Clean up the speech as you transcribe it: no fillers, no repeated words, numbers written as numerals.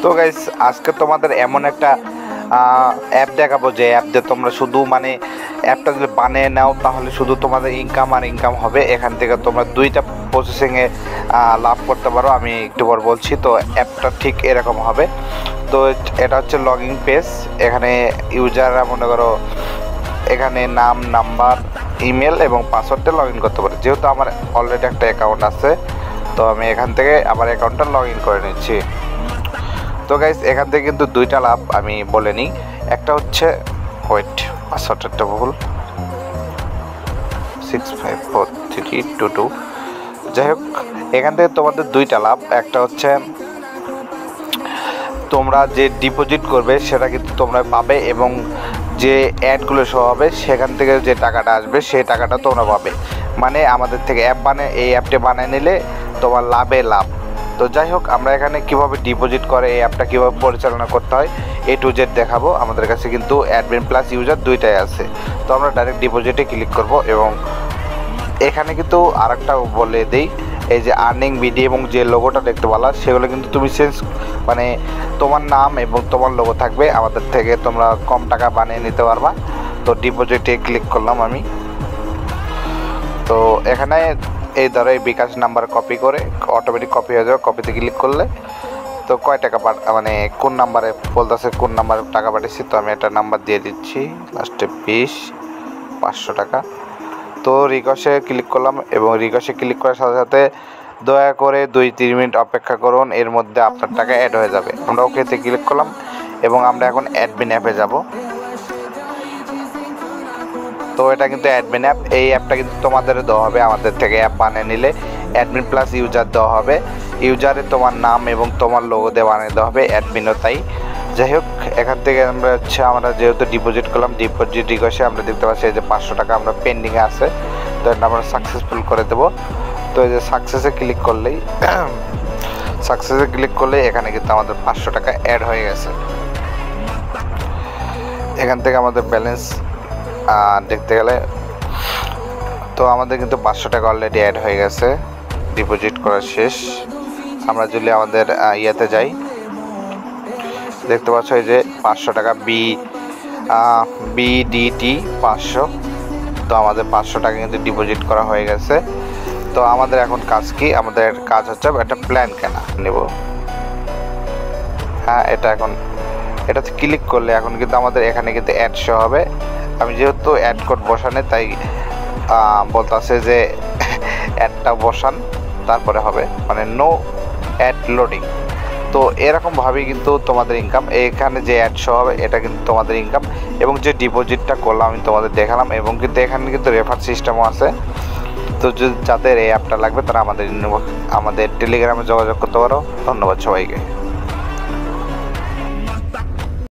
তো গাইস আজকে তোমাদের এমন একটা অ্যাপ দেখাবো যে অ্যাপ দিয়ে তোমরা শুধু মানে অ্যাপটা যদি বানিয়ে নাও তাহলে শুধু তোমাদের ইনকাম আর ইনকাম হবে। এখান থেকে তোমরা দুইটা প্রসেসিংয়ে লাভ করতে পারো। আমি একটু পর বলছি। তো অ্যাপটা ঠিক এরকম হবে। তো এটা হচ্ছে লগ ইন পেজ। এখানে ইউজাররা মনে করো এখানে নাম, নাম্বার, ইমেল এবং পাসওয়ার্ডটা লগ ইন করতে পারে। যেহেতু আমার অলরেডি একটা অ্যাকাউন্ট আছে, তো আমি এখান থেকে আমার অ্যাকাউন্টটা লগ ইন করে নিচ্ছি। তো গাইস এখান থেকে কিন্তু দুইটা লাভ আমি বলে নিই। একটা হচ্ছে পাসওয়ার্ডটা ভুল, 654322। যাই হোক, এখান থেকে তোমাদের দুইটা লাভ। একটা হচ্ছে তোমরা যে ডিপোজিট করবে সেটা কিন্তু তোমরা পাবে, এবং যে অ্যাডগুলো শো হবে সেখান থেকে যে টাকাটা আসবে সেই টাকাটা তোমরা পাবে। মানে আমাদের থেকে এই অ্যাপটি বানিয়ে নিলে তোমার লাভে লাভ। তো যাই হোক, আমরা এখানে কিভাবে ডিপোজিট করে এই অ্যাপটা কীভাবে পরিচালনা করতে হয় A to Z দেখাবো। আমাদের কাছে কিন্তু অ্যাডমিন প্লাস ইউজার দুইটাই আছে। তো আমরা ডাইরেক্ট ডিপোজিটে ক্লিক করব, এবং এখানে কিন্তু আরেকটা বলে দেই, এই যে আর্নিং বিডি এবং যে লোগোটা দেখতে পালা সেগুলো কিন্তু তুমি মানে তোমার নাম এবং তোমার লোগো থাকবে। আমাদের থেকে তোমরা কম টাকা বানিয়ে নিতে পারবা। তো ডিপোজিটে ক্লিক করলাম আমি। তো এখানে এই ধরো এই বিকাশ নাম্বার কপি করে অটোমেটিক কপি হয়ে যাবে। কপিতে ক্লিক করলে তো কয় টাকা মানে কোন নাম্বারে বলতেছে কোন নাম্বারে টাকা পাঠিয়েছি। তো আমি একটা নাম্বার দিয়ে দিচ্ছি, লাস্টে 500 টাকা। তো রিকোয়েস্টে ক্লিক করলাম, এবং রিকোয়েস্টে ক্লিক করার সাথে সাথে দয়া করে 2-3 মিনিট অপেক্ষা করুন, এর মধ্যে আপনার টাকা অ্যাড হয়ে যাবে। আমরা ওকেতে ক্লিক করলাম, এবং আমরা এখন অ্যাডমিন অ্যাপে যাব। তো এটা কিন্তু অ্যাডমিন অ্যাপ। এই অ্যাপটা কিন্তু তোমাদের দেওয়া হবে আমাদের থেকে অ্যাপ বানিয়ে নিলে। অ্যাডমিন প্লাস ইউজার দেওয়া হবে। ইউজারে তোমার নাম এবং তোমার লোগো দিয়ে বানিয়ে দেওয়া হবে, অ্যাডমিনও তাই। যাই হোক, এখান থেকে আমরা যেহেতু ডিপোজিট করলাম, ডিপোজিট রিকোয়েস্টে আমরা দেখতে পাচ্ছি যে 500 টাকা আমরা পেন্ডিংয়ে আছে। তো এটা আমরা সাকসেসফুল করে দেবো। তো এই যে সাকসেসে ক্লিক করলেই এখানে কিন্তু আমাদের 500 টাকা অ্যাড হয়ে গেছে। এখান থেকে আমাদের ব্যালেন্স দেখতে গেলে তো আমাদের কিন্তু 500 টাকা অলরেডি অ্যাড হয়ে গেছে, ডিপোজিট করা শেষ। আমরা যদি আমাদের ইয়েতে যাই, দেখতে পাচ্ছ এই যে 500 টাকা বিডিটি 500। তো আমাদের 500 টাকা কিন্তু ডিপোজিট করা হয়ে গেছে। তো আমাদের এখন কাজ কি? আমাদের কাজ হচ্ছে একটা প্ল্যান কেনা নেব। হ্যাঁ, এটাতে ক্লিক করলে এখন কিন্তু আমাদের এখানে কিন্তু অ্যাড শো হবে। আমি যেহেতু অ্যাড কোড বসানে, তাই বলতেছে যে অ্যাডটা বসান তারপরে হবে, মানে নো অ্যাড লোডিং। তো এরকমভাবেই কিন্তু তোমাদের ইনকাম, এখানে যে অ্যাড শো হবে এটা কিন্তু তোমাদের ইনকাম। এবং যে ডিপোজিটটা করলাম আমি তোমাদের দেখালাম, এবং কিন্তু এখানে কিন্তু রেফার সিস্টেমও আছে। তো যাদের এই অ্যাপটা লাগবে তারা আমাদের টেলিগ্রামে যোগাযোগ করতে পারো। ধন্যবাদ সবাইকে।